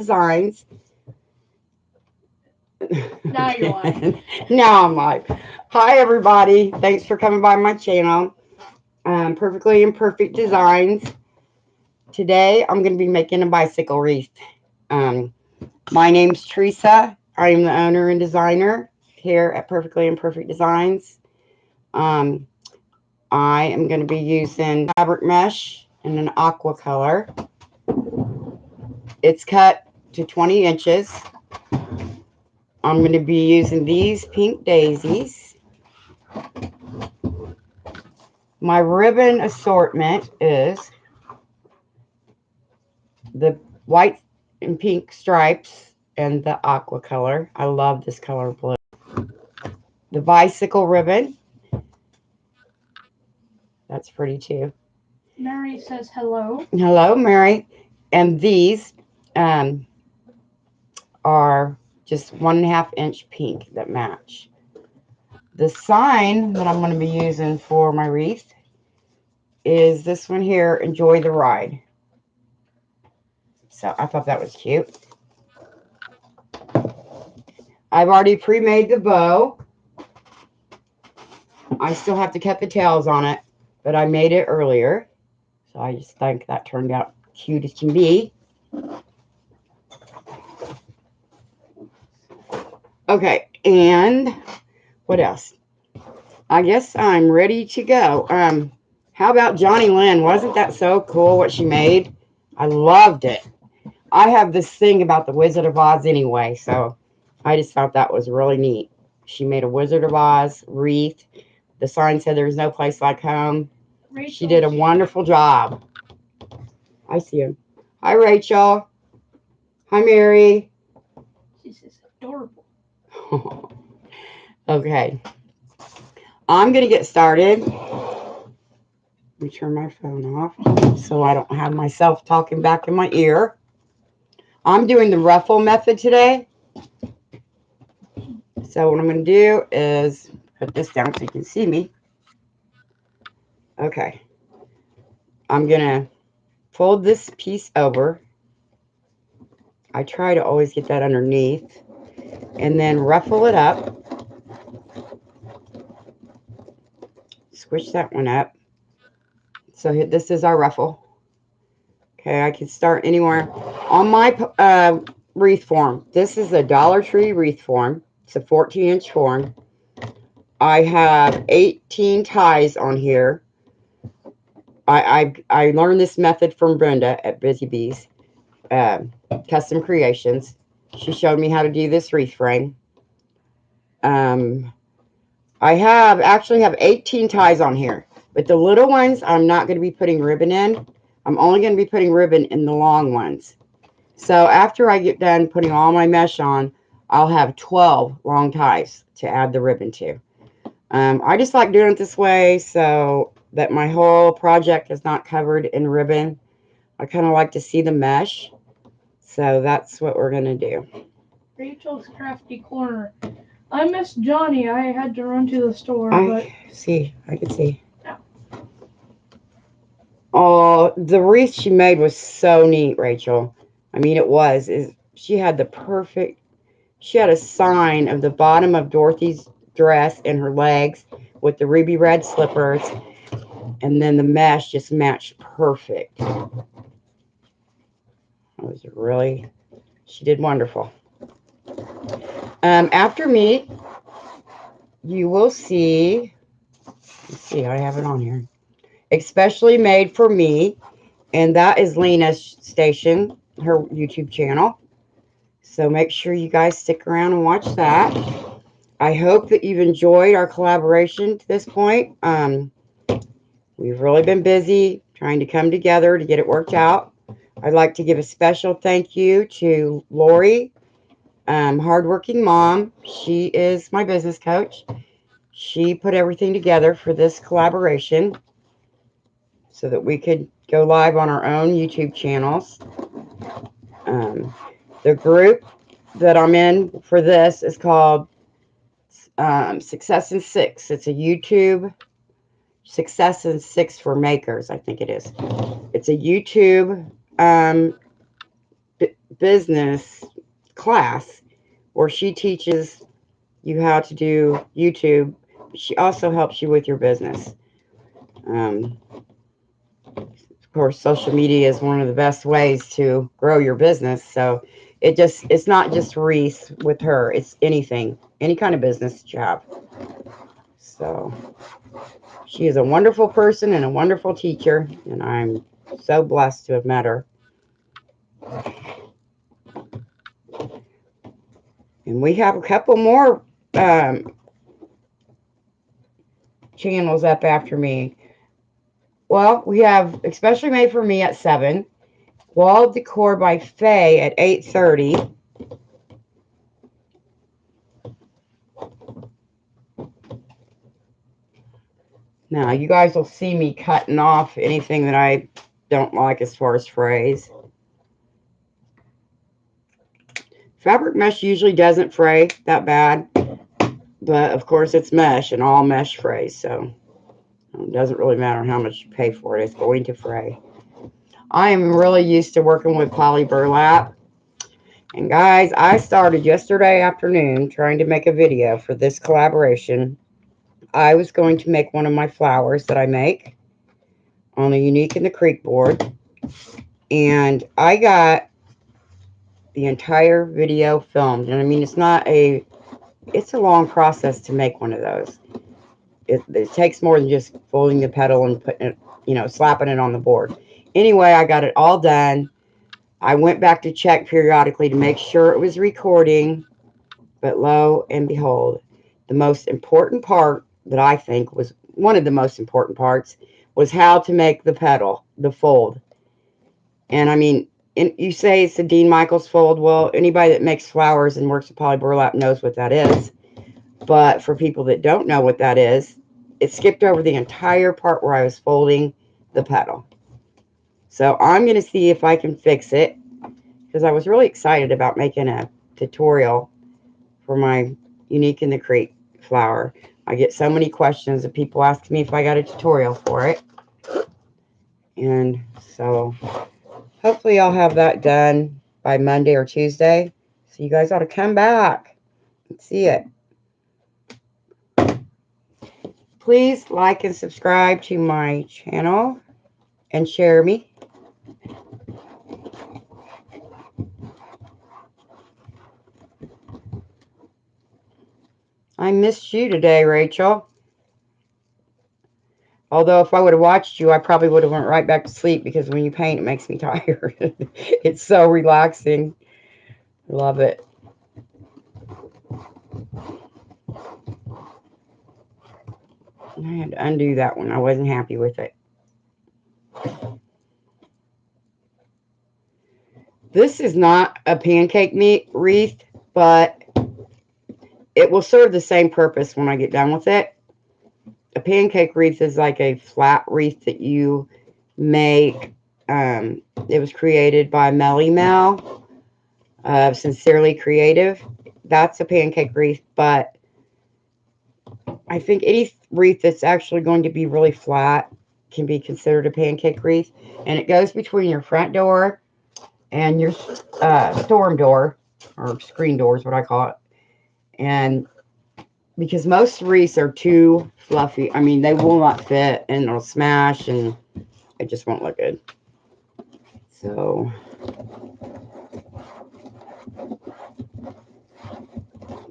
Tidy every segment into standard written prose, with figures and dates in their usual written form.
Designs. Now you're lying. Now I'm like, hi everybody. Thanks for coming by my channel. Perfectly Imperfect Designs. Today I'm going to be making a bicycle wreath. Um, my name's Teresa. I am the owner and designer here at Perfectly Imperfect Designs. Um, I am going to be using fabric mesh in an aqua color. It's cut to 20 inches. I'm going to be using these pink daisies. My ribbon assortment is the white and pink stripes and the aqua color. I love this color blue. The bicycle ribbon. That's pretty too. Mary says hello. Hello, Mary. And these um, are just 1.5 inch pink that match. The sign that I'm going to be using for my wreath is this one here, Enjoy the Ride. So I thought that was cute. I've already pre-made the bow. I still have to cut the tails on it, but I made it earlier. So I just think that turned out cute as can be. Okay, and what else? I guess I'm ready to go. How about Johnny Lynn? Wasn't that so cool what she made? I loved it. I have this thing about the Wizard of Oz anyway, so I just thought that was really neat. She made a Wizard of Oz wreath. The sign said there's no place like home. She did a wonderful job. I see him. Hi, Rachel. Hi, Mary. This is adorable. Okay. I'm going to get started. Let me turn my phone off so I don't have myself talking back in my ear. I'm doing the ruffle method today. So what I'm going to do is put this down so you can see me. Okay. I'm going to fold this piece over. I try to always get that underneath. And then ruffle it up. Squish that one up. So this is our ruffle. Okay, I can start anywhere. On my wreath form, this is a Dollar Tree wreath form. It's a 14-inch form. I have 18 ties on here. I learned this method from Brenda at Busy Bees Custom Creations. She showed me how to do this wreath frame. I actually have 18 ties on here, but the little ones I'm not going to be putting ribbon in. I'm only going to be putting ribbon in the long ones. So after I get done putting all my mesh on, I'll have 12 long ties to add the ribbon to. I just like doing it this way so that my whole project is not covered in ribbon. I kind of like to see the mesh. So that's what we're going to do. Rachel's Crafty Corner. I missed Johnny. I had to run to the store, but... I can see. Oh, the wreath she made was so neat, Rachel. I mean, it was. She had she had a sign of the bottom of Dorothy's dress and her legs with the ruby red slippers, and then the mesh just matched perfect. She did wonderful. After me, you will see, let's see, I have it on here. Especially made for me, and that is Lena's station, her YouTube channel. So make sure you guys stick around and watch that. I hope that you've enjoyed our collaboration to this point. We've really been busy trying to come together to get it worked out. I'd like to give a special thank you to Lori, hardworking mom. She is my business coach. She put everything together for this collaboration so that we could go live on our own YouTube channels. The group that I'm in for this is called Success in Six. It's a YouTube Success in Six for Makers, I think it is. It's a YouTube business class where she teaches you how to do YouTube. She also helps you with your business. Of course, social media is one of the best ways to grow your business. So it's not just wreaths with her. It's anything, any kind of business that you have. So she is a wonderful person and a wonderful teacher, and I'm so blessed to have met her. And we have a couple more channels up after me. Well, we have Especially Made for Me at 7. Wall Decor by Faye at 8:30. Now, you guys will see me cutting off anything that I don't like as far as frays. Fabric mesh usually doesn't fray that bad, but of course it's mesh and all mesh frays, so it doesn't really matter how much you pay for it, it's going to fray. I am really used to working with poly burlap. And guys, I started yesterday afternoon trying to make a video for this collaboration. I was going to make one of my flowers that I make on the Unique in the Creek board. And I got the entire video filmed. And I mean, it's a long process to make one of those. It takes more than just folding the petal and putting it, slapping it on the board. Anyway, I got it all done. I went back to check periodically to make sure it was recording. But lo and behold, the most important part that I think was one of the most important parts was how to make the petal, the fold. And I mean, you say it's a Dean Michaels fold. Well, anybody that makes flowers and works with poly burlap knows what that is. But for people that don't know what that is, it skipped over the entire part where I was folding the petal. So I'm going to see if I can fix it, because I was really excited about making a tutorial for my Unique in the Creek flower. I get so many questions of people asking me if I got a tutorial for it. And so hopefully I'll have that done by Monday or Tuesday. So you guys ought to come back and see it. Please like and subscribe to my channel and share me. I missed you today, Rachel. Although if I would have watched you, I probably would have went right back to sleep, because when you paint, it makes me tired. It's so relaxing. Love it. I had to undo that one. I wasn't happy with it. This is not a pancake wreath, but it will serve the same purpose when I get done with it. A pancake wreath is like a flat wreath that you make. It was created by Melly Mel, Sincerely Creative. That's a pancake wreath, but I think any wreath that's actually going to be really flat can be considered a pancake wreath. And it goes between your front door and your storm door, or screen door is what I call it. And because most wreaths are too fluffy, I mean, they will not fit and it'll smash and it just won't look good. So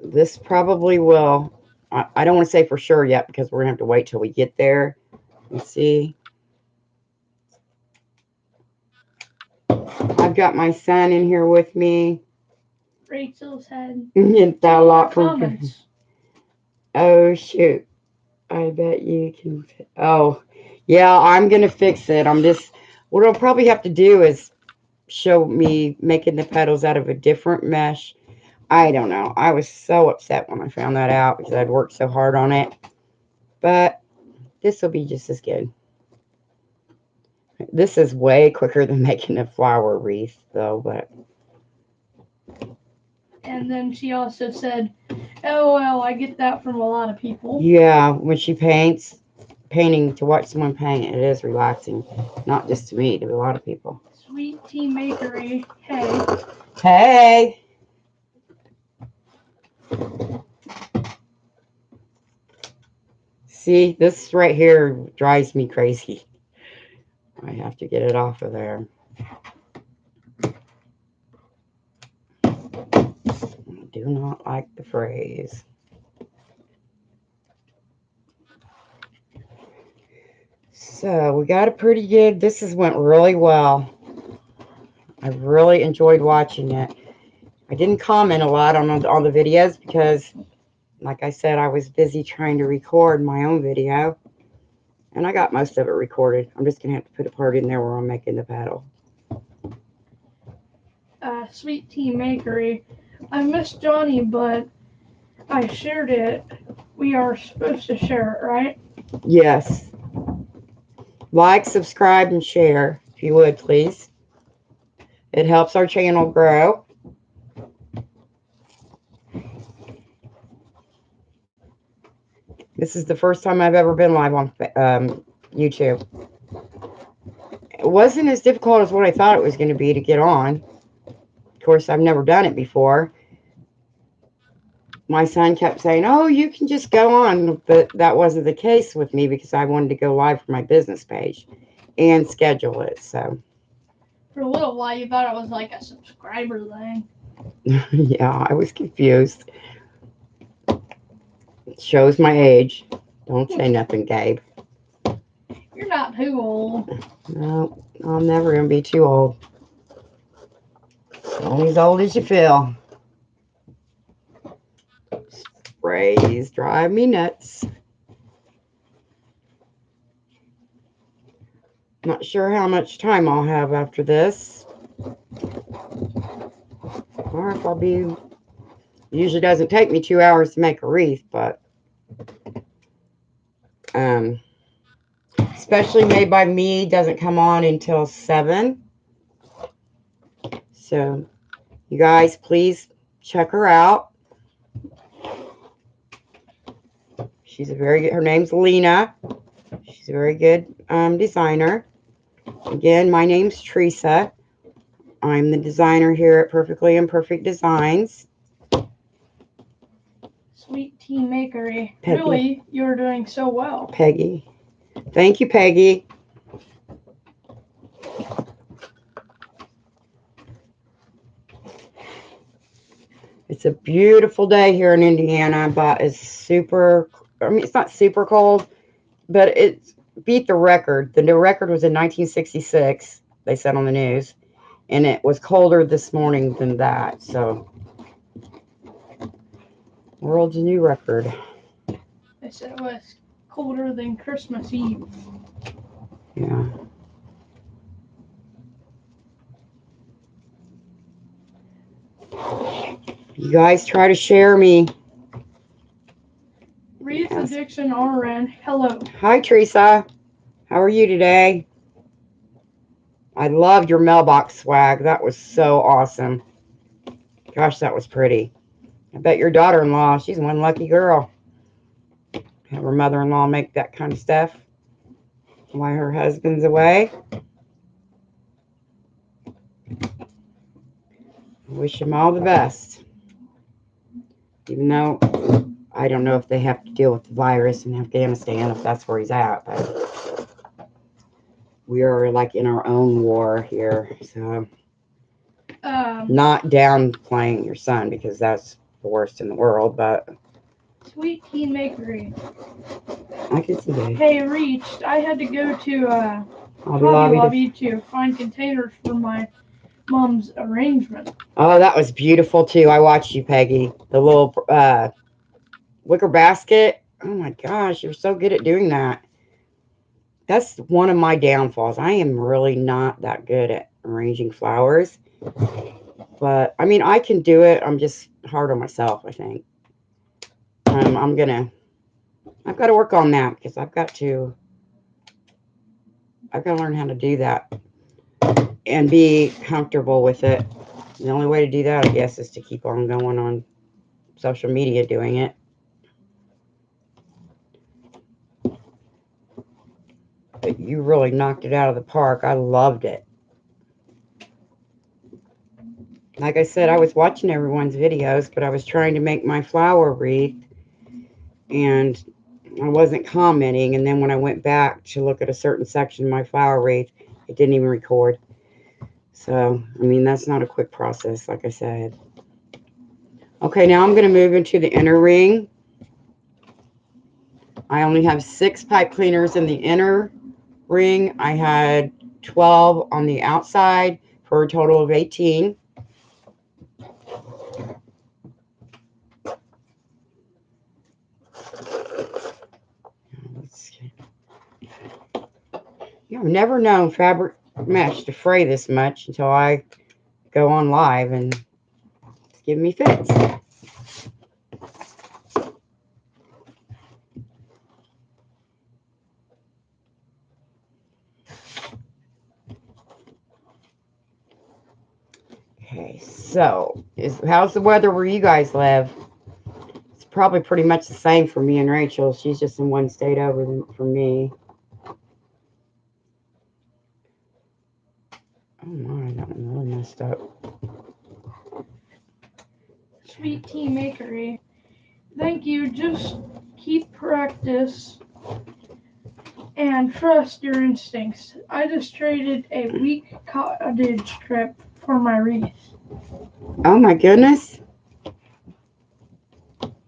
this probably will, I don't want to say for sure yet, because we're gonna have to wait till we get there and see. I've got my son in here with me. Rachel said, It's a lot for comments. Oh shoot, I bet you can. Oh yeah, I'm gonna fix it. What I'll probably have to do is show me making the petals out of a different mesh. I don't know. I was so upset when I found that out, because I'd worked so hard on it. But this will be just as good. This is way quicker than making a flower wreath, though. But And then she also said, LOL, I get that from a lot of people. yeah, when she painting, to watch someone paint, it is relaxing. Not just to me, to a lot of people. Sweet Tea Makery, hey, Hey. See, this right here drives me crazy. I have to get it off of there. I do not like the phrase. So we got it pretty good. This has went really well. I really enjoyed watching it. I didn't comment a lot on the videos because, like I said, I was busy trying to record my own video. And I got most of it recorded. I'm just going to have to put a part in there where I'm making the paddle. Sweet Tea Makery. I missed Johnny, but I shared it. We are supposed to share it, right? Yes. Like, subscribe, and share, if you would, please. It helps our channel grow. This is the first time I've ever been live on YouTube. It wasn't as difficult as what I thought it was going to be to get on. Of course, I've never done it before. My son kept saying, oh, you can just go on. But that wasn't the case with me because I wanted to go live for my business page and schedule it. So, For a little while, you thought it was like a subscriber thing. yeah, I was confused. It shows my age. Don't say nothing, Gabe. You're not too old. No, I'm never going to be too old. Only as old as you feel. Sprays drive me nuts. Not sure how much time I'll have after this. Or if I'll be... Usually doesn't take me 2 hours to make a wreath, but... Especially made by me, doesn't come on until 7. So, you guys, please check her out. She's a very good... Her name's Lena. She's a very good designer. Again, my name's Teresa. I'm the designer here at Perfectly Imperfect Designs. Sweet Tea Makery. Peggy. Really, you're doing so well. Peggy. Thank you, Peggy. It's a beautiful day here in Indiana, but it's super... I mean, it's not super cold, but it beat the record. The new record was in 1966, they said on the news. And it was colder this morning than that, so... World's new record. They said it was colder than Christmas Eve. Yeah. You guys try to share me. Wreath Yes. Addiction RN. Hello. Hi, Teresa. How are you today? I loved your mailbox swag. That was so awesome. Gosh, that was pretty. I bet your daughter-in-law, she's one lucky girl. Have her mother-in-law make that kind of stuff while her husband's away. Wish him all the best. Even though I don't know if they have to deal with the virus in Afghanistan, if that's where he's at. But we are like in our own war here. So not downplaying your son because that's the worst in the world, but Sweet Tea Makery. I can see that. Hey, reached. I had to go to Hobby Hobby Lobby Lobby to find containers for my mom's arrangement. Oh, that was beautiful too. I watched you, Peggy. The little wicker basket. Oh my gosh, you're so good at doing that. That's one of my downfalls. I am really not that good at arranging flowers. But, I mean, I can do it. I'm just hard on myself, I think. I've got to work on that because I've got to learn how to do that and be comfortable with it. The only way to do that, I guess, is to keep on going on social media doing it. But you really knocked it out of the park. I loved it. Like I said, I was watching everyone's videos, but I was trying to make my flower wreath, and I wasn't commenting. And then when I went back to look at a certain section of my flower wreath, it didn't even record. So, I mean, that's not a quick process, like I said. Okay, now I'm going to move into the inner ring. I only have 6 pipe cleaners in the inner ring. I had 12 on the outside for a total of 18. Let's see. I've never known fabric mesh to fray this much until I go on live and it's giving me fits. Okay, so how's the weather where you guys live? It's probably pretty much the same for me and Rachel. She's just in one state over from me. Oh my, that one really messed up. Sweet tea makery. Thank you. Just keep practice and trust your instincts. I just traded a week cottage trip for my wreath. Oh my goodness.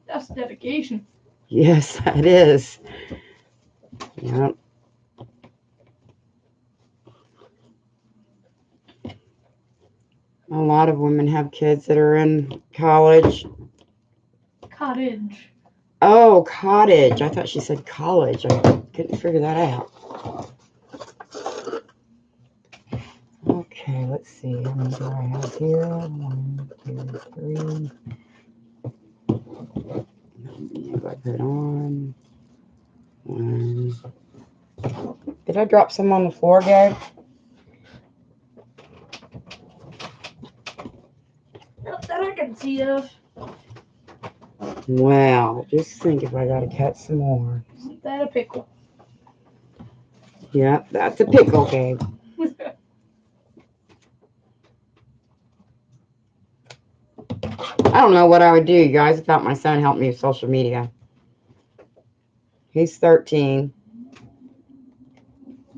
That's dedication. Yes, it is. Yep. A lot of women have kids that are in college. Cottage. Oh, cottage. I thought she said college. I couldn't figure that out. Okay, let's see. How many do I have here? 1, 2, 3. If I put on 1. Did I drop some on the floor, Gabe? Not that I can see of. Wow, just think if I gotta cut some more. Isn't that a pickle? Yep, that's a pickle, Gabe. I don't know what I would do, you guys, without my son helping me with social media. He's 13.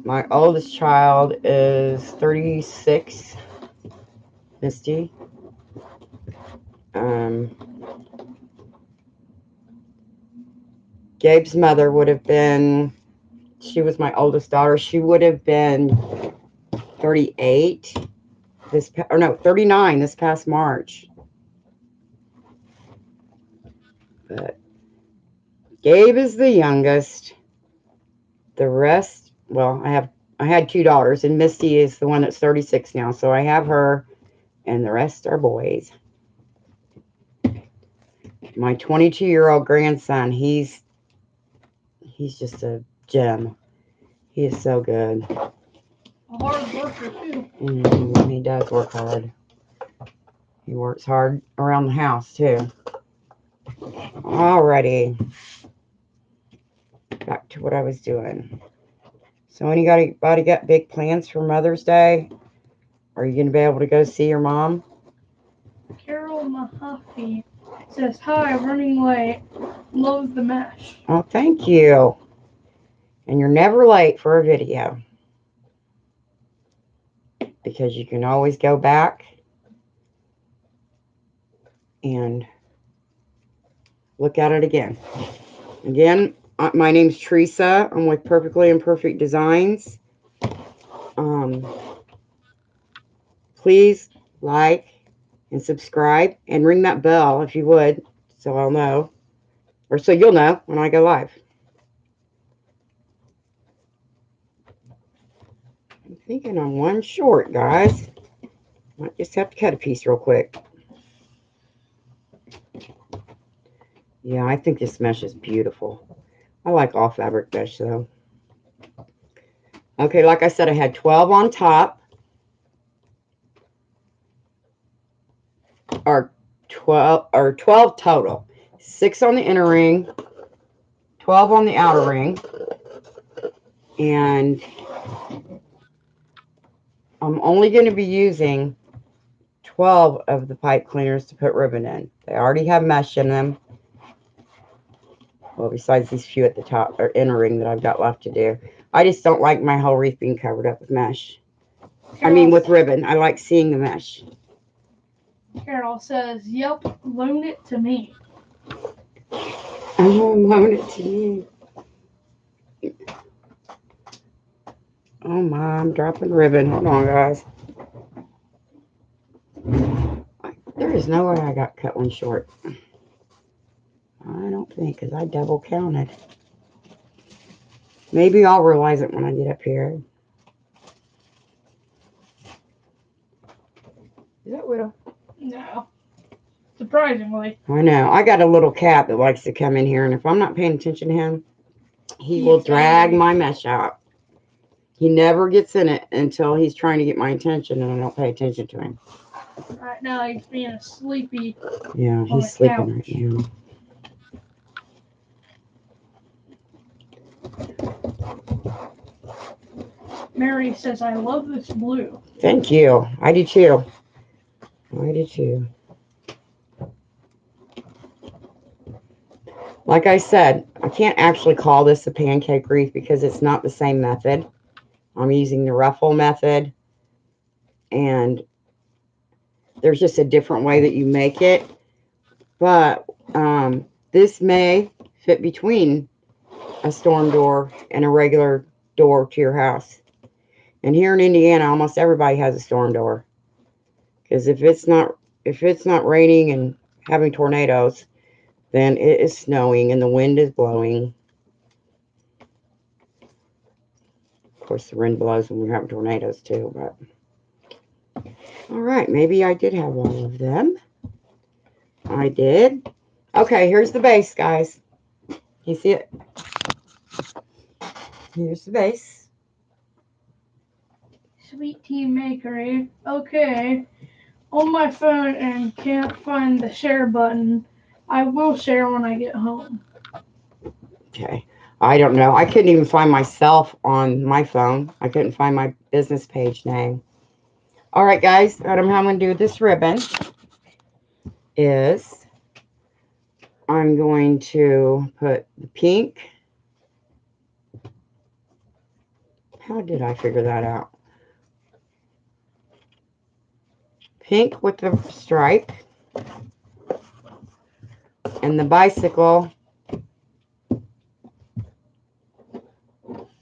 My oldest child is 36, Misty. Gabe's mother would have been, she was my oldest daughter. She would have been 38 39 this past March. But Gabe is the youngest. The rest, well, I had 2 daughters, and Misty is the one that's 36 now. So I have her, and the rest are boys. My 22-year-old grandson, he's just a gem. He is so good. A hard worker, too. He does work hard. He works hard around the house, too. Alrighty. Back to what I was doing. So anybody got big plans for Mother's Day? Are you going to be able to go see your mom? Carol Mahaffey says, hi, running late. Love the mesh. Oh, thank you. And you're never late for a video, because you can always go back and look at it again. Again, my name's Teresa. I'm with Perfectly Imperfect Designs. Please like and subscribe and ring that bell if you would, so I'll know, or so you'll know when I go live. I'm thinking I'm one short, guys. Might just have to cut a piece real quick. Yeah, I think this mesh is beautiful. I like all fabric mesh, though. Okay, like I said, I had 12 on top. Or 12 total. 6 on the inner ring, 12 on the outer ring. And I'm only going to be using 12 of the pipe cleaners to put ribbon in. They already have mesh in them. Well, besides these few at the top or inner ring that I've got left to do. I just don't like my whole wreath being covered up with mesh. I mean with ribbon. I like seeing the mesh. Carol says, "Yep, loan it to me." Oh, loan it to me. Oh my, I'm dropping ribbon. Hold on, guys. There is no way I got cut one short. I don't think, because I double counted. Maybe I'll realize it when I get up here. Is that Widow? No. Surprisingly. I know. I got a little cat that likes to come in here, and if I'm not paying attention to him, he will drag my mesh out. He never gets in it until he's trying to get my attention, and I don't pay attention to him. Right now he's being sleepy. Yeah, he's sleeping right now. Mary says, "I love this blue." Thank you. I do too. I do too. Like I said, I can't actually call this a pancake wreath because it's not the same method. I'm using the ruffle method, and there's just a different way that you make it. But this may fit between a storm door and a regular door to your house. And here in Indiana, almost everybody has a storm door. Because if it's not raining and having tornadoes, then it is snowing and the wind is blowing. Of course, the wind blows when we're having tornadoes too. But all right, maybe I did have all of them. I did. Okay, here's the base, guys. You see it? Here's the base. Sweet tea makery. Okay. On my phone and can't find the share button. I will share when I get home. Okay. I don't know. I couldn't even find myself on my phone. I couldn't find my business page name. All right, guys. What I'm going to do with this ribbon is I'm going to put the pink. How did I figure that out? Pink with the stripe. And the bicycle.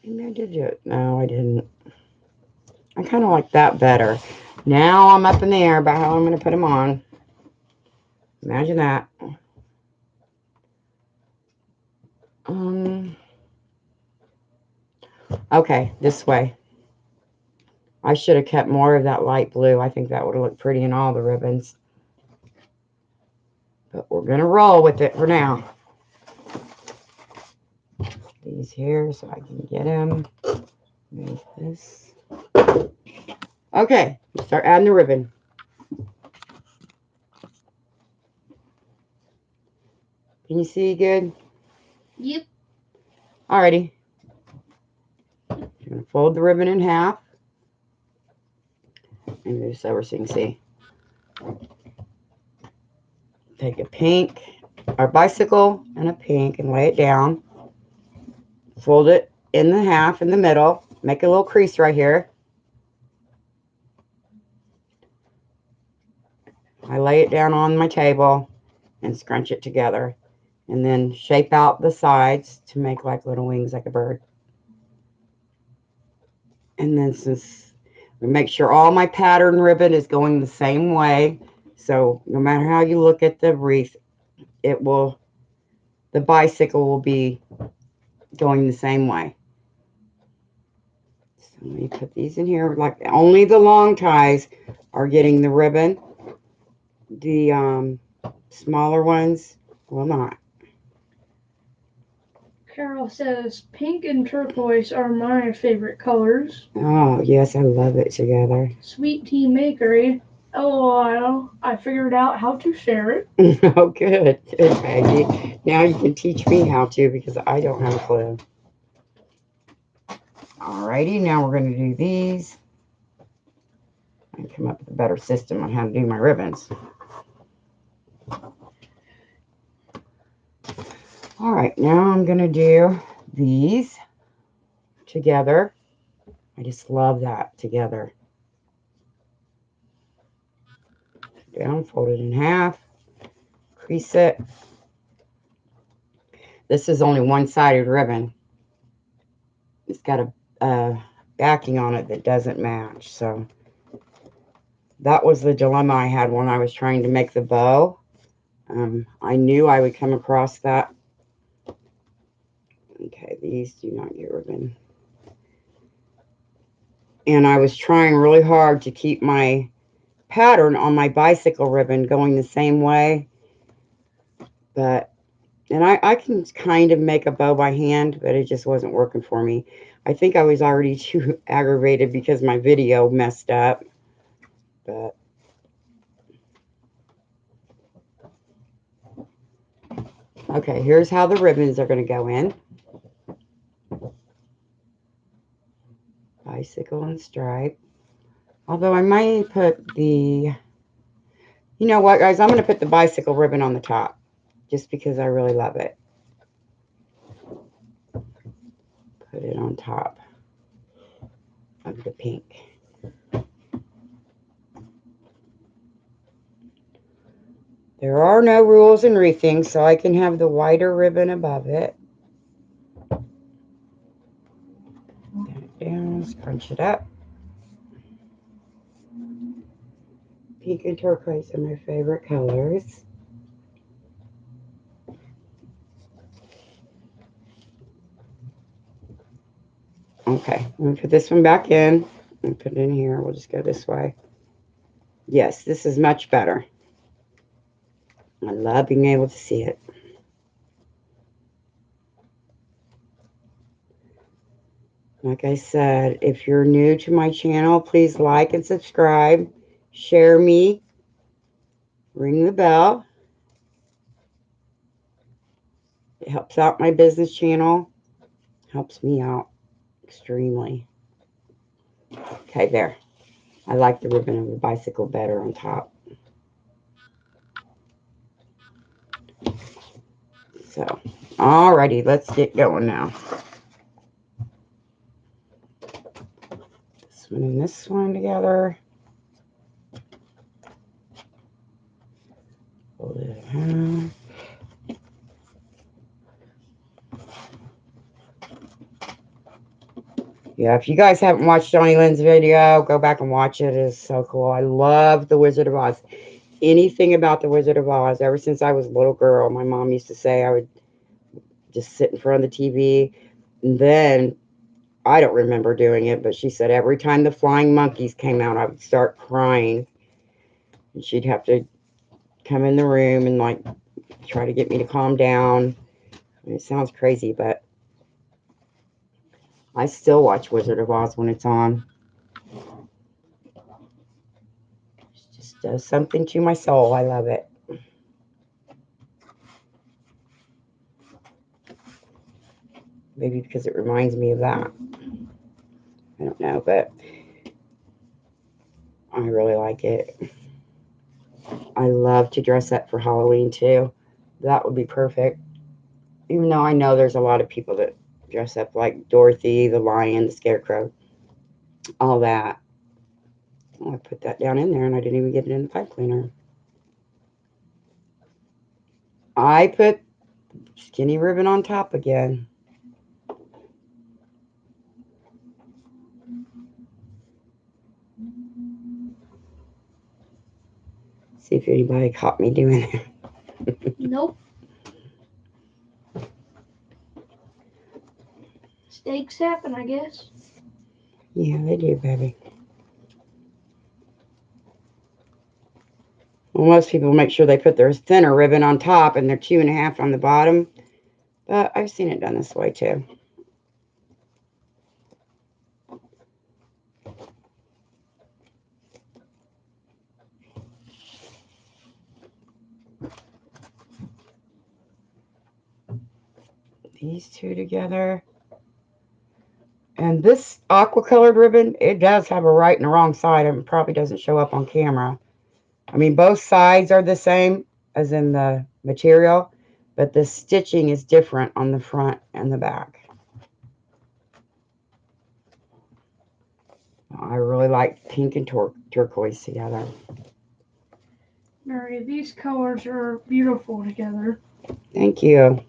Maybe I did it. No, I didn't. I kind of like that better. Now I'm up in the air about how I'm going to put them on. Imagine that. Okay, this way. I should have kept more of that light blue. I think that would have looked pretty in all the ribbons. But we're going to roll with it for now. These here so I can get them. Make this. Okay, start adding the ribbon. Can you see good? Yep. Alrighty. I'm going to fold the ribbon in half. And move this over so you can see. Take a pink, our bicycle, and a pink and lay it down. Fold it in the half in the middle. Make a little crease right here. I lay it down on my table and scrunch it together. And then shape out the sides to make like little wings like a bird. And then since we make sure all my pattern ribbon is going the same way. So no matter how you look at the wreath, the bicycle will be going the same way. So let me put these in here. Like only the long ties are getting the ribbon. The smaller ones will not. Carol says, "Pink and turquoise are my favorite colors." Oh, yes, I love it together. Sweet tea makery. LOL, I figured out how to share it. Oh, good. Good, Maggie. Now you can teach me how to because I don't have a clue. Alrighty, now we're going to do these. I come up with a better system on how to do my ribbons. All right, now I'm going to do these together. I just love that together. Down, fold it in half, crease it. This is only one-sided ribbon. It's got a backing on it that doesn't match. So that was the dilemma I had when I was trying to make the bow. I knew I would come across that. Okay, these do not get ribbon. And I was trying really hard to keep my pattern on my bicycle ribbon going the same way. But, and I can kind of make a bow by hand, but it just wasn't working for me. I think I was already too aggravated because my video messed up. But okay, here's how the ribbons are going to go in. Bicycle and stripe. Although I might put the, you know what, guys, I'm going to put the bicycle ribbon on the top just because I really love it. Put it on top of the pink. There are no rules in wreathing, so I can have the wider ribbon above it. Bend it down, scrunch it up. Pink and turquoise are my favorite colors. Okay, I'm going to put this one back in and put it in here. We'll just go this way. Yes, this is much better. I love being able to see it. Like I said, if you're new to my channel, please like and subscribe. Share me. Ring the bell. It helps out my business channel. Helps me out extremely. Okay, there. I like the ribbon of the bicycle better on top. So, alrighty, let's get going now. This one and this one together. Fold it in half. Yeah, if you guys haven't watched Johnny Lynn's video, go back and watch it. It is so cool. I love the Wizard of Oz. Anything about the Wizard of Oz. Ever since I was a little girl, my mom used to say I would just sit in front of the TV. And then, I don't remember doing it, but she said every time the flying monkeys came out, I would start crying. And she'd have to come in the room and, like, try to get me to calm down. And it sounds crazy, but I still watch Wizard of Oz when it's on. It just does something to my soul. I love it. Maybe because it reminds me of that. I don't know, but I really like it. I love to dress up for Halloween too. That would be perfect. Even though I know there's a lot of people that dress up like Dorothy, the lion, the scarecrow, all that. Oh, I put that down in there and I didn't even get it in the pipe cleaner. I put skinny ribbon on top again. See if anybody caught me doing it. Nope. Mistakes happen, I guess. Yeah, they do, baby. Well, most people make sure they put their thinner ribbon on top and their 2.5 on the bottom. But I've seen it done this way too. These two together. And this aqua colored ribbon, it does have a right and a wrong side, and it probably doesn't show up on camera. I mean, both sides are the same as in the material, but the stitching is different on the front and the back. I really like pink and turquoise together. Mary, these colors are beautiful together. Thank you.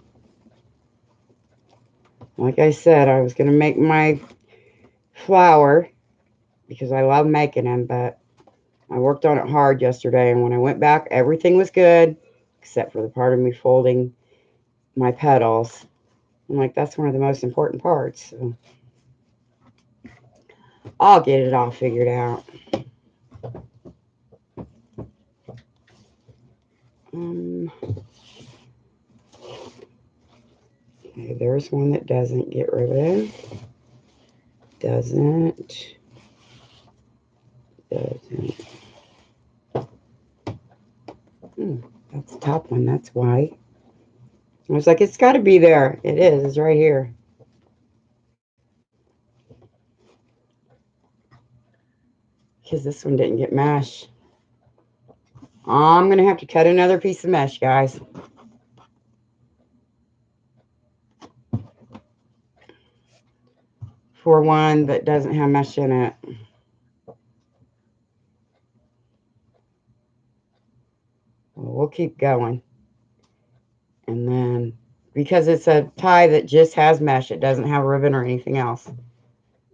Like I said, I was going to make my flower because I love making them, but I worked on it hard yesterday, and when I went back, everything was good except for the part of me folding my petals. I'm like, that's one of the most important parts. So I'll get it all figured out. Okay, there's one that doesn't get riveted. Doesn't. That's the top one. That's why. I was like, it's got to be there. It is. It's right here. Because this one didn't get mesh. I'm going to have to cut another piece of mesh, guys. For one that doesn't have mesh in it. Well, we'll keep going. And then, because it's a tie that just has mesh, it doesn't have ribbon or anything else.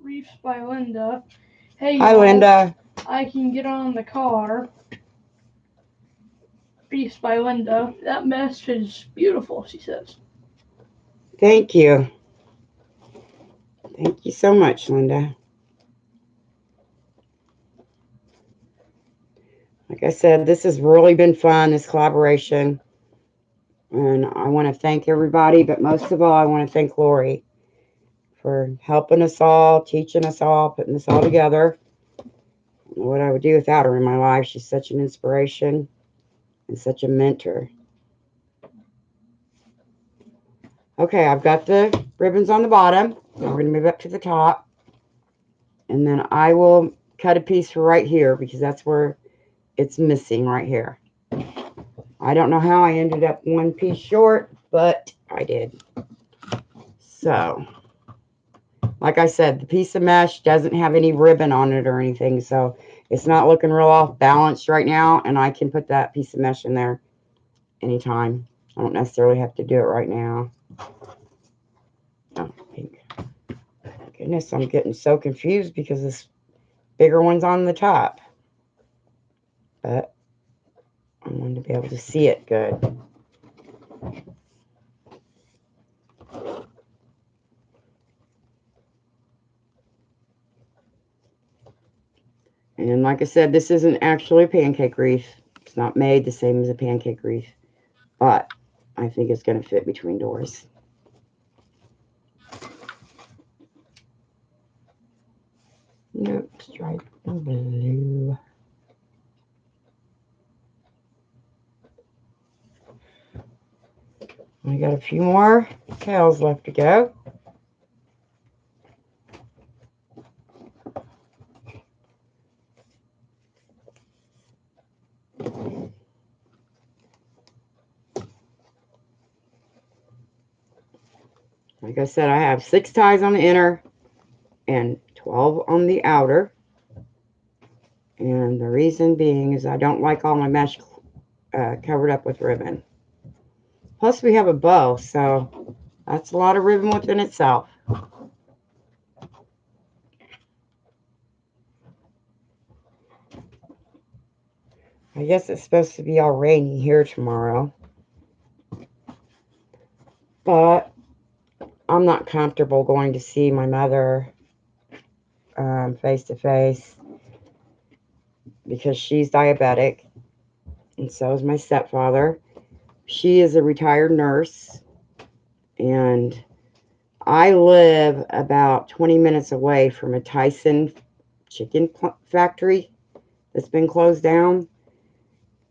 Wreaths by Linda. Hey, Hi, y'all. Linda. I can get on the car. Wreaths by Linda. That mesh is beautiful, she says. Thank you. Thank you so much, Linda. Like I said, this has really been fun, this collaboration. And I want to thank everybody, but most of all, I want to thank Lori for helping us all, teaching us all, putting this all together. I don't know what I would do without her in my life. She's such an inspiration and such a mentor. Okay, I've got the ribbons on the bottom. Now we're going to move up to the top. And then I will cut a piece right here because that's where it's missing right here. I don't know how I ended up one piece short, but I did. So, like I said, the piece of mesh doesn't have any ribbon on it or anything, so it's not looking real off balanced right now, and I can put that piece of mesh in there anytime. I don't necessarily have to do it right now. Oh, pink. Goodness, I'm getting so confused because this bigger one's on the top. But I want to be able to see it good. And like I said, this isn't actually a pancake wreath. It's not made the same as a pancake wreath. But I think it's going to fit between doors. Nope, striped and blue. I got a few more tails left to go. Like I said, I have 6 ties on the inner and 12 on the outer. And the reason being is I don't like all my mesh covered up with ribbon. Plus we have a bow, so that's a lot of ribbon within itself. I guess it's supposed to be all rainy here tomorrow. But I'm not comfortable going to see my mother face to face because she's diabetic, and so is my stepfather. She is a retired nurse, and I live about 20 minutes away from a Tyson chicken factory that's been closed down,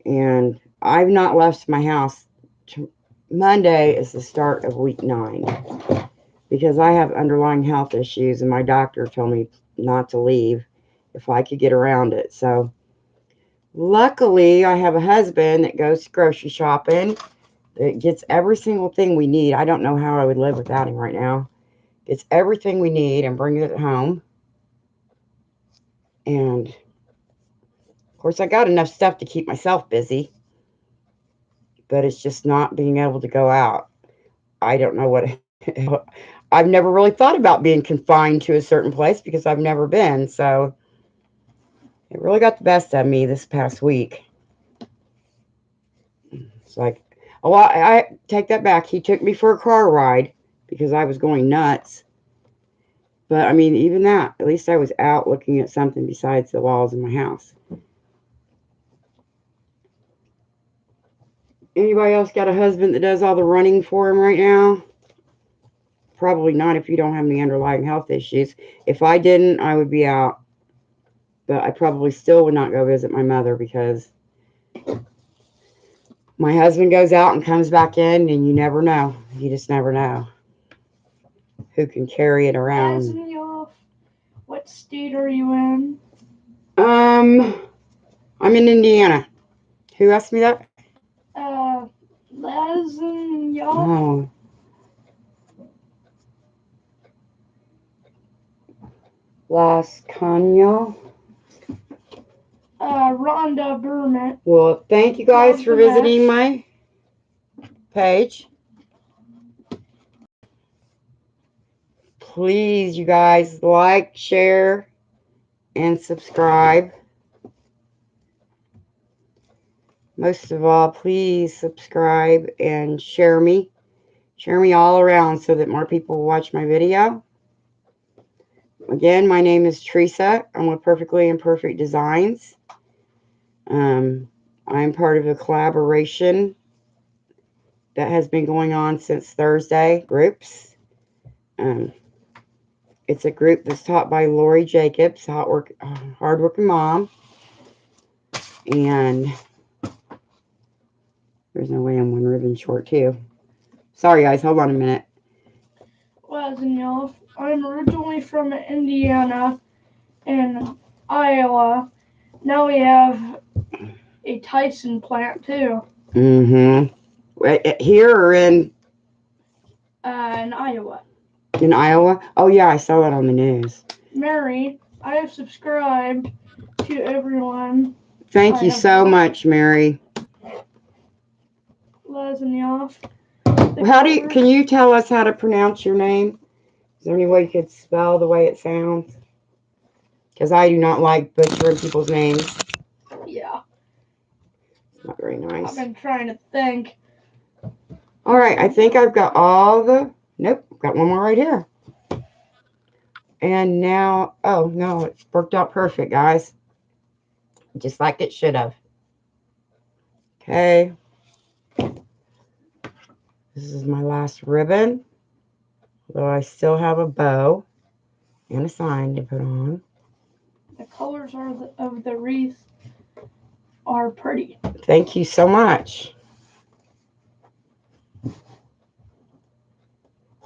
and I've not left my house. Monday is the start of week 9. because I have underlying health issues, and my doctor told me not to leave if I could get around it. So luckily, I have a husband that goes grocery shopping, that gets every single thing we need. I don't know how I would live without him right now. Gets everything we need and brings it home. And of course, I got enough stuff to keep myself busy, but it's just not being able to go out. I don't know what. I've never really thought about being confined to a certain place because I've never been. So it really got the best of me this past week. It's like, oh, I take that back. He took me for a car ride because I was going nuts. But I mean, even that, at least I was out looking at something besides the walls in my house. Anybody else got a husband that does all the running for him right now? Probably not if you don't have any underlying health issues. If I didn't, I would be out. But I probably still would not go visit my mother because my husband goes out and comes back in, and you never know. You just never know who can carry it around. Lazenyoff, what state are you in? I'm in Indiana. Who asked me that? Lazenyoff. Oh. Las Cañas. Rhonda Berman. Well, thank you guys for visiting my page. Please, you guys, like, share, and subscribe. Most of all, please subscribe and share me. Share me all around so that more people will watch my video. Again, my name is Teresa. I'm with Perfectly Imperfect Designs. I'm part of a collaboration that has been going on since Thursday, groups. It's a group that's taught by Lori Jacobs, hardworking mom. And there's no way I'm one ribbon short, too. Sorry, guys. Hold on a minute. Lazenyoff. I'm originally from Indiana and Iowa. Now we have a Tyson plant, too. Mm-hmm. Here or in Iowa. In Iowa? Oh, yeah, I saw that on the news. Mary, I have subscribed to everyone. Thank you so much, Mary. Lazenyoff. Can you tell us how to pronounce your name? Is there any way you could spell the way it sounds? Because I do not like butchering people's names. Yeah. It's not very nice. I've been trying to think. All right, I think I've got all the... Nope, got one more right here. And now... Oh, no, it's worked out perfect, guys. Just like it should have. Okay. This is my last ribbon. Though I still have a bow and a sign to put on. The colors of the wreath are pretty. Thank you so much.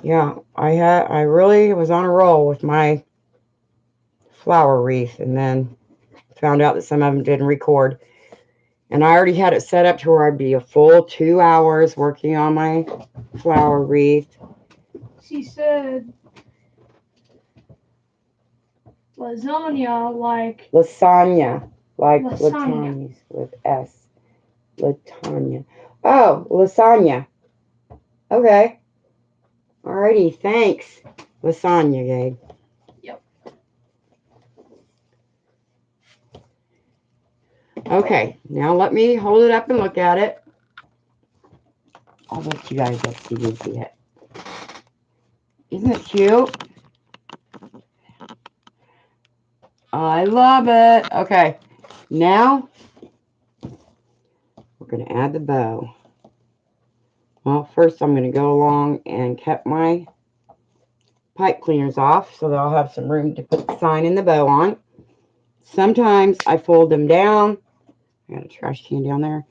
Yeah, I really was on a roll with my flower wreath, and then found out that some of them didn't record. And I already had it set up to where I'd be a full 2 hours working on my flower wreath. She said lasagna like lasagnas with S. Latanya. Oh, lasagna. Okay. Alrighty, thanks. Lasagna, Gabe. Yep. Okay, now let me hold it up and look at it. I'll let you guys see it. Isn't it cute? I love it. Okay, now we're going to add the bow. Well, first I'm going to go along and cut my pipe cleaners off so that I'll have some room to put the sign and the bow on. Sometimes I fold them down. I got a trash can down there.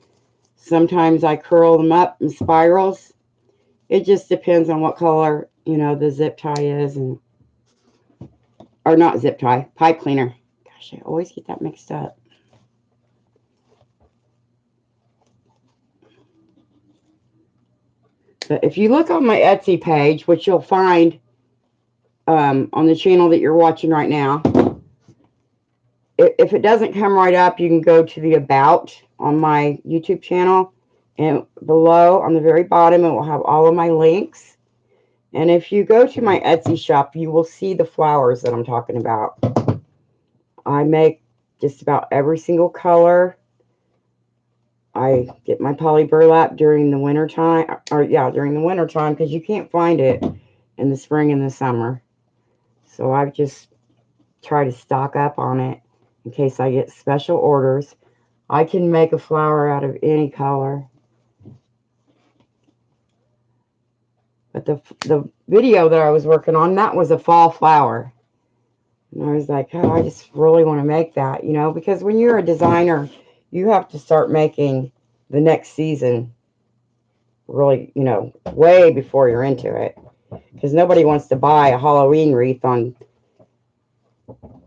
Sometimes I curl them up in spirals. It just depends on what color you know, the zip tie is, and or not zip tie, pipe cleaner. Gosh, I always get that mixed up. But if you look on my Etsy page, which you'll find on the channel that you're watching right now, if it doesn't come right up, you can go to the About on my YouTube channel. And below, on the very bottom, it will have all of my links. And if you go to my Etsy shop, you will see the flowers that I'm talking about. I make just about every single color. I get my poly burlap during the winter time, during the winter time, because you can't find it in the spring and the summer. So I just try to stock up on it in case I get special orders. I can make a flower out of any color. But the video that I was working on, that was a fall flower. And I was like, oh, I just really want to make that, you know, because when you're a designer, you have to start making the next season really, you know, way before you're into it. Because nobody wants to buy a Halloween wreath on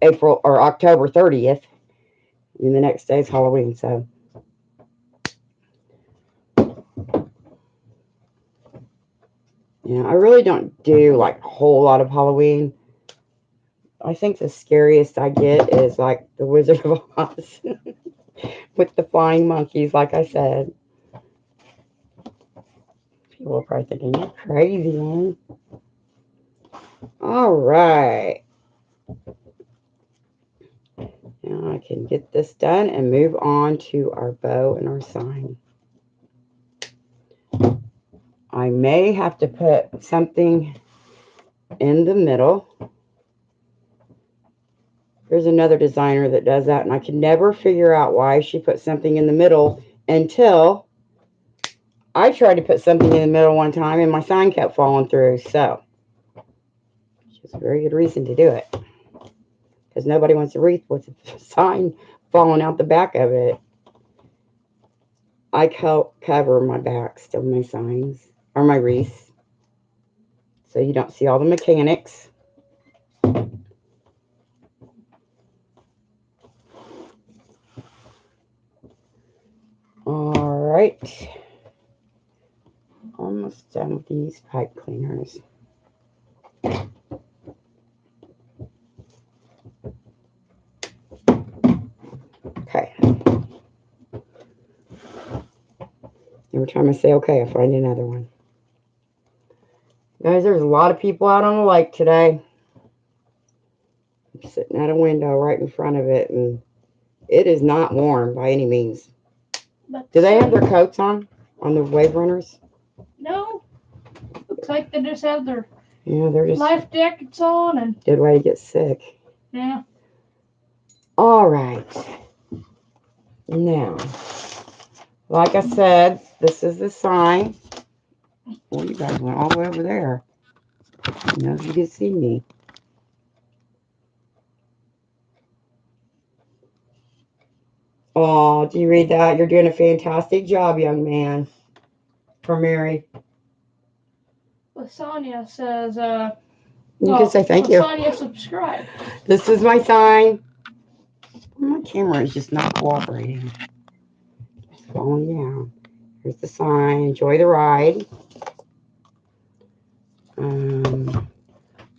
April or October 30th. And the next day is Halloween, so. Yeah, I really don't do like a whole lot of Halloween. I think the scariest I get is like the Wizard of Oz with the flying monkeys, like I said. People are probably thinking, you're crazy, man. All right. Now I can get this done and move on to our bow and our sign. I may have to put something in the middle. There's another designer that does that, and I can never figure out why she put something in the middle until I tried to put something in the middle one time and my sign kept falling through. So, it's a very good reason to do it. Because nobody wants a wreath with a sign falling out the back of it. I cover my backs of my signs, or my wreaths, so you don't see all the mechanics. Alright. Almost done with these pipe cleaners. Okay. Every time I say okay, I find another one. Guys, there's a lot of people out on the lake today. I'm sitting at a window right in front of it, and it is not warm by any means. Do they have their coats on the wave runners? No. Looks like they just have their they're just life jackets on and good way to get sick. Yeah. All right. Now, like I said, this is the sign. Well, you guys went all the way over there. You know, if you can see me. Oh, do you read that? You're doing a fantastic job, young man. For Mary. Lasagna says, you can say thank you. Lasagna subscribe. This is my sign. My camera is just not cooperating. It's falling down. Here's the sign. Enjoy the ride.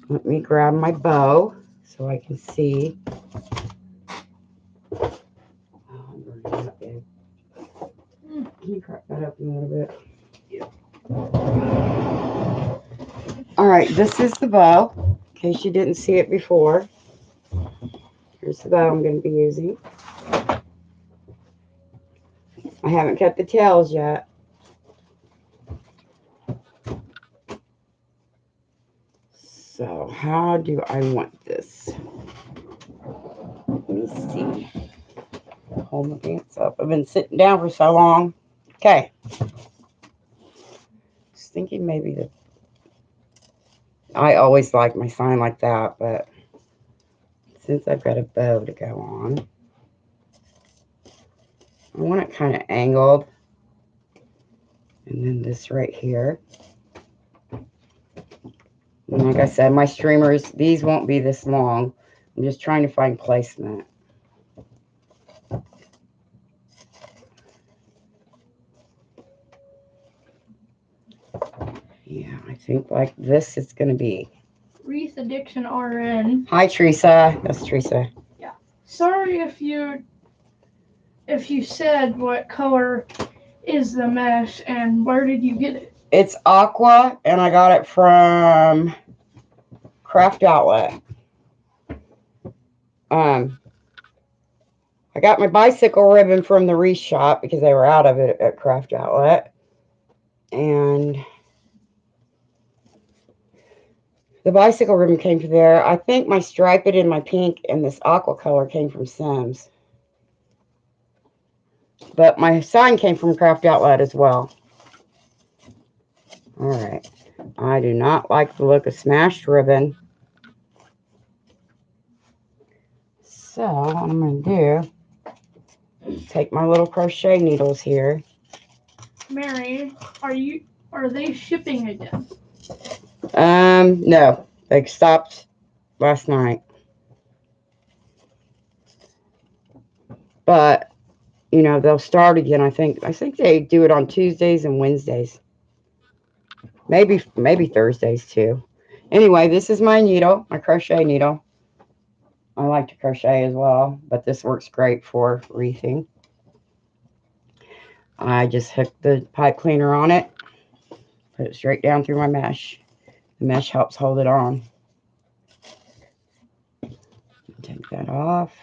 Let me grab my bow so I can see. Can you crack that up a little bit? Yeah. All right, this is the bow, in case you didn't see it before. Here's the bow I'm going to be using. I haven't cut the tails yet. So how do I want this? Let me see. Hold my pants up. I've been sitting down for so long. Okay. Just thinking maybe that I always like my sign like that, but since I've got a bow to go on, I want it kind of angled. And then this right here. And like I said, my streamers, these won't be this long. I'm just trying to find placement. Yeah, I think like this is going to be. Wreath Addiction RN. Hi, Teresa. That's Teresa. Yeah. Sorry if you said what color is the mesh and where did you get it? It's aqua, and I got it from Craft Outlet. I got my bicycle ribbon from the Wreath shop because they were out of it at Craft Outlet. And the bicycle ribbon came from there. I think my striped and my pink and this aqua color came from Sims. But my sign came from Craft Outlet as well. All right. I do not like the look of smashed ribbon. So what I'm going to do, take my little crochet needles here. Mary, are they shipping again? No. They stopped last night. But, you know, they'll start again. I think they do it on Tuesdays and Wednesdays. Maybe Thursdays too. Anyway, this is my needle, my crochet needle. I like to crochet as well, but this works great for wreathing. I just hooked the pipe cleaner on it, put it straight down through my mesh. The mesh helps hold it on. Take that off.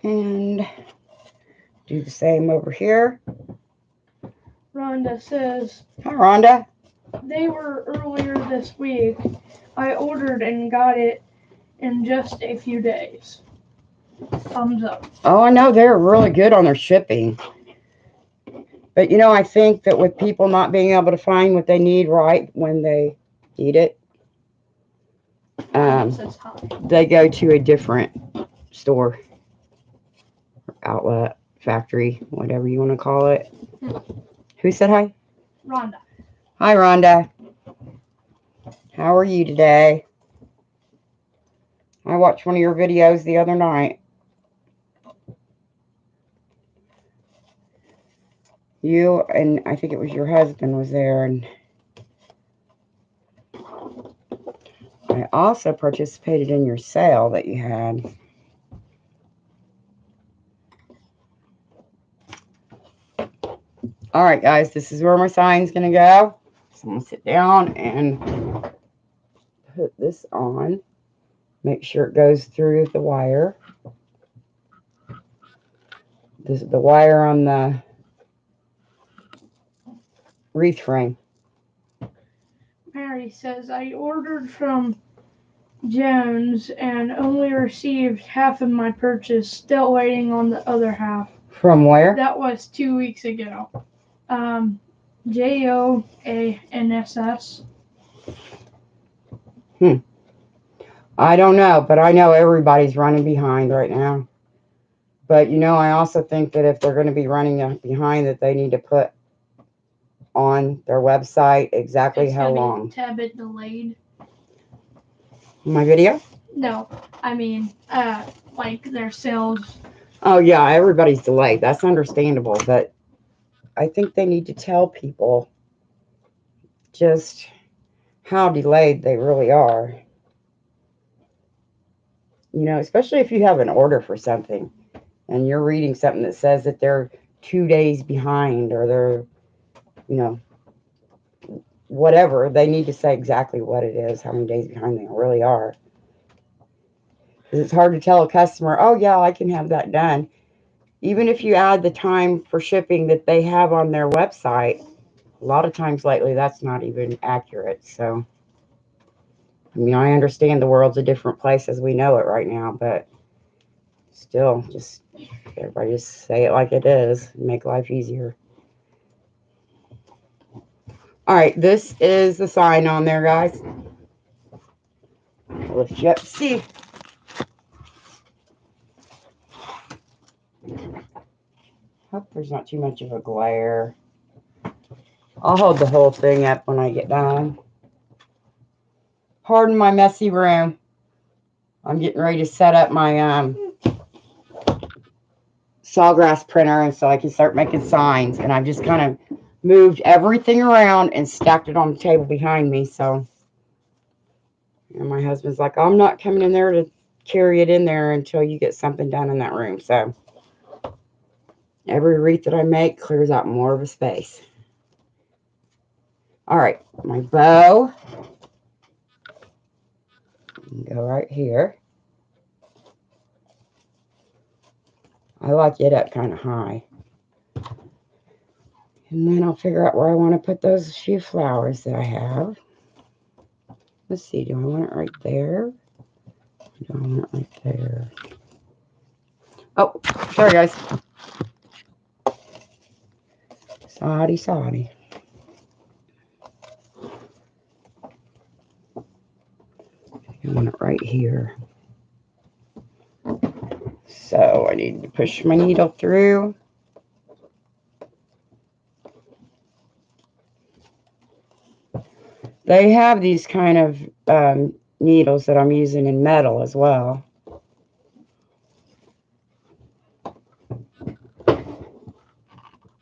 And do the same over here. Rhonda says, hi, Rhonda. They were earlier this week. I ordered and got it in just a few days. Thumbs up. Oh, I know they're really good on their shipping. But, you know, I think that with people not being able to find what they need right when they need it, they go to a different store, outlet, factory, whatever you want to call it. Who said hi? Rhonda. Hi, Rhonda. How are you today? I watched one of your videos the other night. You and I think it was your husband was there, and I also participated in your sale that you had. All right, guys, this is where my sign's going to go. So I'm going to sit down and put this on. Make sure it goes through the wire. This is the wire on the wreath frame. Mary says, I ordered from Jones and only received half of my purchase, still waiting on the other half. From where? That was 2 weeks ago. JOANSS. I don't know, but I know everybody's running behind right now. But, you know, I also think that if they're going to be running behind, that they need to put on their website exactly how long. It's a bit delayed. My video? No, I mean, like their sales. Oh, yeah, everybody's delayed. That's understandable, but I think they need to tell people just how delayed they really are. You know, especially if you have an order for something and you're reading something that says that they're 2 days behind or they're, you know, whatever. They need to say exactly what it is, how many days behind they really are. Because it's hard to tell a customer, oh, yeah, I can have that done. Even if you add the time for shipping that they have on their website, a lot of times lately that's not even accurate. So, I mean, I understand the world's a different place as we know it right now, but still, just everybody just say it like it is. Make life easier. All right, this is the sign on there, guys. I'll lift you up to see. Hope there's not too much of a glare. I'll hold the whole thing up when I get done. Pardon my messy room. I'm getting ready to set up my sawgrass printer, and so I can start making signs. And I've just kind of moved everything around and stacked it on the table behind me. So, and my husband's like, I'm not coming in there to carry it in there until you get something done in that room. So every wreath that I make clears out more of a space. All right, my bow. Go right here. I like it up kind of high. And then I'll figure out where I want to put those few flowers that I have. Let's see, do I want it right there? Do I want it right there? Oh, sorry guys. Sorry. I want it right here. So I need to push my needle through. They have these kind of needles that I'm using in metal as well.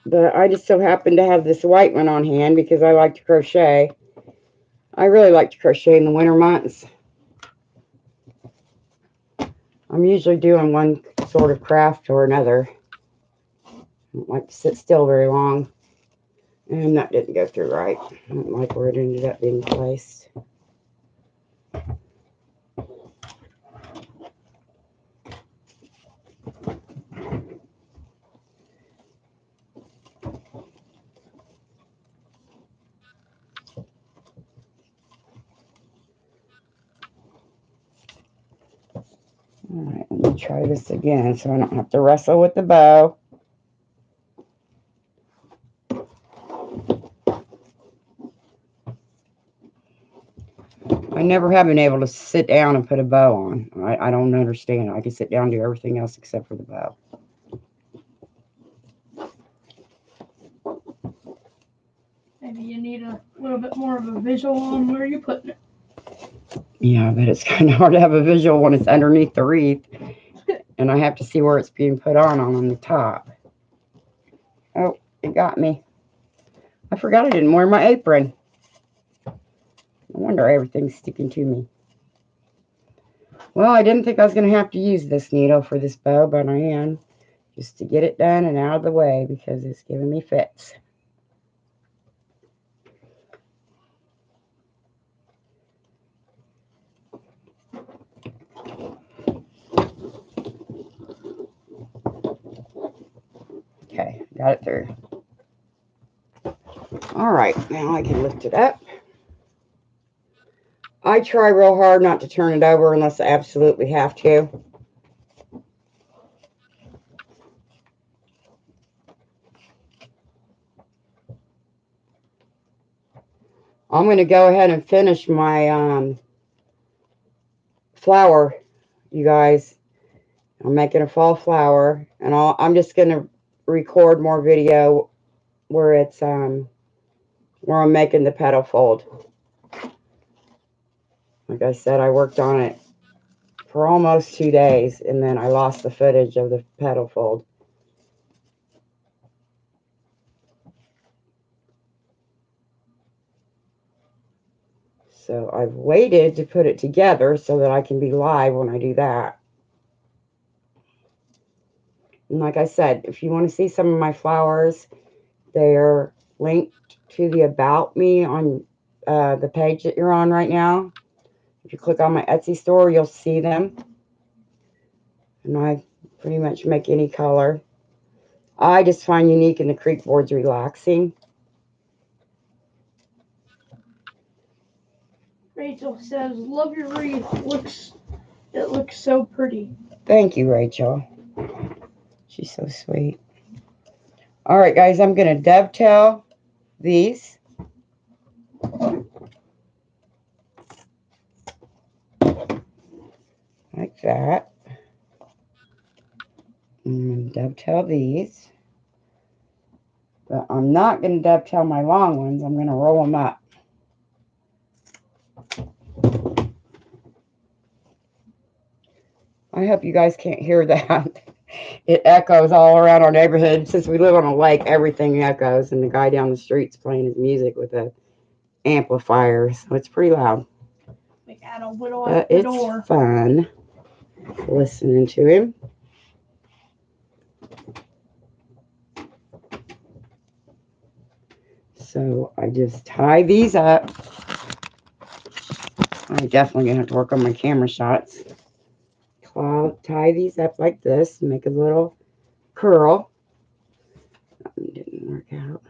But I just so happen to have this white one on hand because I like to crochet. I really like to crochet in the winter months. I'm usually doing one sort of craft or another. I don't like to sit still very long. And that didn't go through right. I don't like where it ended up being placed. Alright, let me try this again so I don't have to wrestle with the bow. I never have been able to sit down and put a bow on. I don't understand. I can sit down and do everything else except for the bow. Maybe you need a little bit more of a visual on where you're putting it. Yeah, but it's kind of hard to have a visual when it's underneath the wreath. And I have to see where it's being put on the top. Oh, it got me. I forgot I didn't wear my apron. No wonder everything's sticking to me. Well, I didn't think I was going to have to use this needle for this bow, but I am. Just to get it done and out of the way because it's giving me fits. Okay, got it through. All right, now I can lift it up. I try real hard not to turn it over unless I absolutely have to. I'm going to go ahead and finish my flower, you guys. I'm making a fall flower, and I'm just going to record more video where it's where I'm making the petal fold. Like I said, I worked on it for almost 2 days, and then I lost the footage of the petal fold. So I've waited to put it together so that I can be live when I do that. And like I said, if you want to see some of my flowers, they're linked to the About Me on the page that you're on right now. If you click on my Etsy store, you'll see them. And I pretty much make any color. I just find Unique in the Creek boards relaxing. Rachel says, "Love your wreath. It looks so pretty." Thank you, Rachel. She's so sweet. All right, guys, I'm going to dovetail these. Like that. And dovetail these. But I'm not going to dovetail my long ones. I'm going to roll them up. I hope you guys can't hear that. It echoes all around our neighborhood. Since we live on a lake, everything echoes. And the guy down the street's playing his music with a amplifier. So it's pretty loud. We got a little But at the it's door. fun listening to him. So I just tie these up. I'm definitely going to have to work on my camera shots. Tie these up like this and make a little curl. That one didn't work out.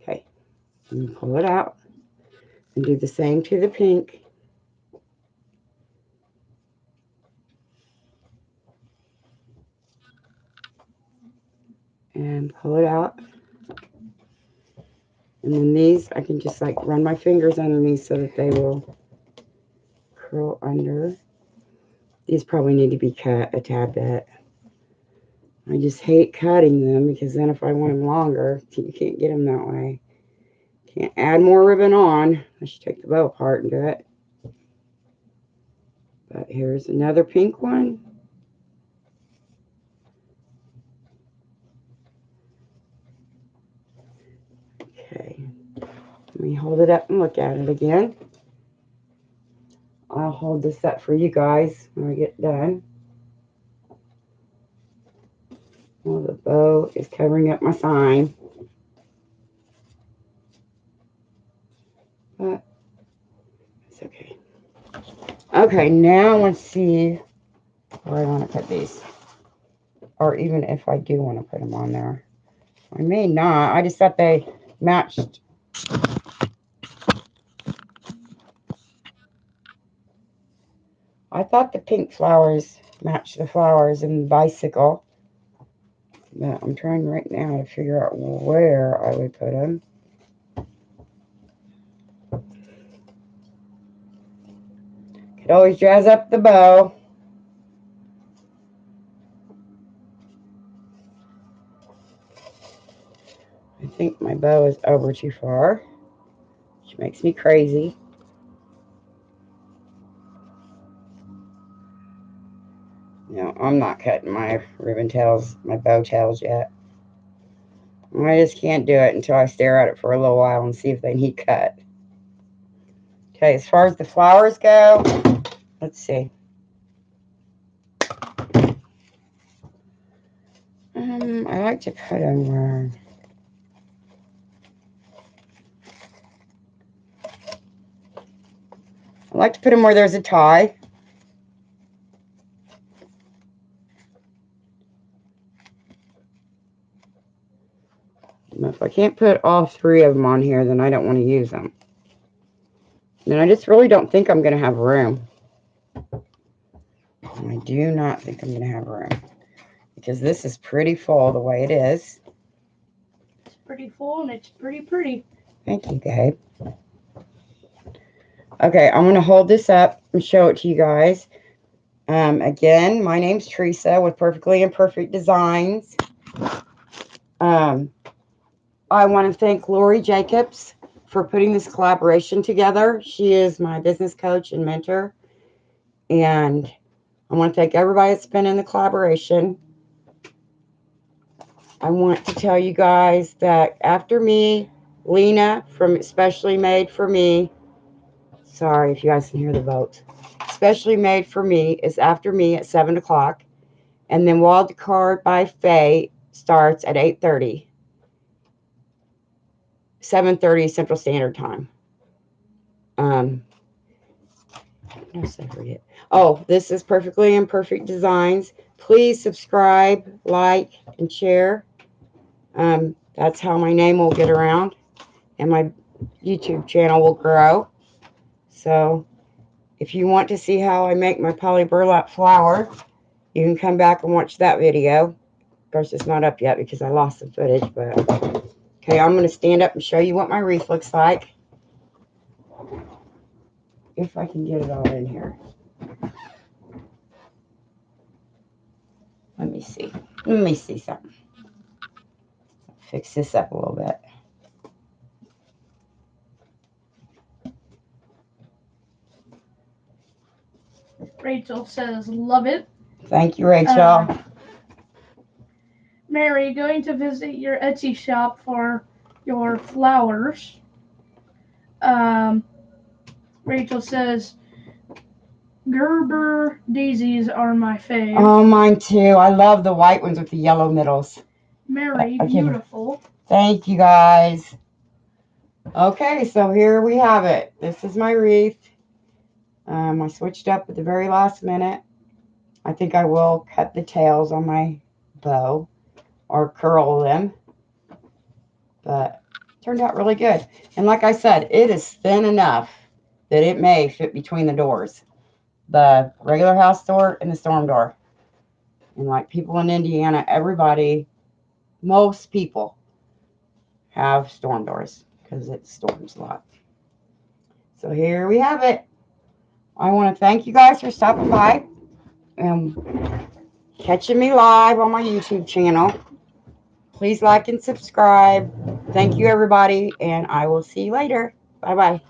Okay, and pull it out and do the same to the pink. And pull it out. And then these, I can just like run my fingers underneath so that they will curl under. These probably need to be cut a tad bit. I just hate cutting them because then if I want them longer, you can't get them that way. Can't add more ribbon on. I should take the bow apart and do it. But here's another pink one. Okay. Let me hold it up and look at it again. I'll hold this up for you guys when I get done. Well, the bow is covering up my sign. But it's okay. Okay, now let's see where I want to put these. Or even if I do want to put them on there. I may not. I just thought they matched. I thought the pink flowers matched the flowers in the bicycle. But I'm trying right now to figure out where I would put them. Could always jazz up the bow. I think my bow is over too far, which makes me crazy. No, I'm not cutting my ribbon tails, my bow tails yet. I just can't do it until I stare at it for a little while and see if they need cut. Okay, as far as the flowers go, let's see. I like to put them where... I like to put them where there's a tie. If I can't put all three of them on here, then I don't want to use them. And I just really don't think I'm going to have room. I do not think I'm going to have room. Because this is pretty full the way it is. It's pretty full and it's pretty. Thank you, Gabe. Okay, I'm going to hold this up and show it to you guys. Again, my name's Teresa with Perfectly Imperfect Designs. I want to thank Lori Jacobs for putting this collaboration together. She is my business coach and mentor. And I want to thank everybody that's been in the collaboration. I want to tell you guys that after me, Lena from Especially Made for Me, sorry if you guys can hear the boat, Especially Made for Me is after me at 7 o'clock. And then Wild Card by Faye starts at 8:30. 7:30 Central Standard Time. Oh, this is Perfectly Imperfect Designs. Please subscribe, like, and share. That's how my name will get around and my YouTube channel will grow. So if you want to see how I make my poly burlap flower, you can come back and watch that video. Of course, it's not up yet because I lost the footage, but okay, I'm going to stand up and show you what my wreath looks like. If I can get it all in here. me see. Let me see something. Fix this up a little bit. Rachel says, love it. Thank you, Rachel. Mary, going to visit your Etsy shop for your flowers. Rachel says, Gerber daisies are my fave. Oh, mine too. I love the white ones with the yellow middles. Mary, Okay. beautiful. Thank you, guys. Okay, so here we have it. This is my wreath. I switched up at the very last minute. I think I will cut the tails on my bow or curl them. But it turned out really good. And like I said, it is thin enough that it may fit between the doors. The regular house door and the storm door. And like people in Indiana, everybody, most people have storm doors because it storms a lot. So here we have it. I want to thank you guys for stopping by and catching me live on my YouTube channel. Please like and subscribe. Thank you, everybody, and I will see you later. Bye-bye.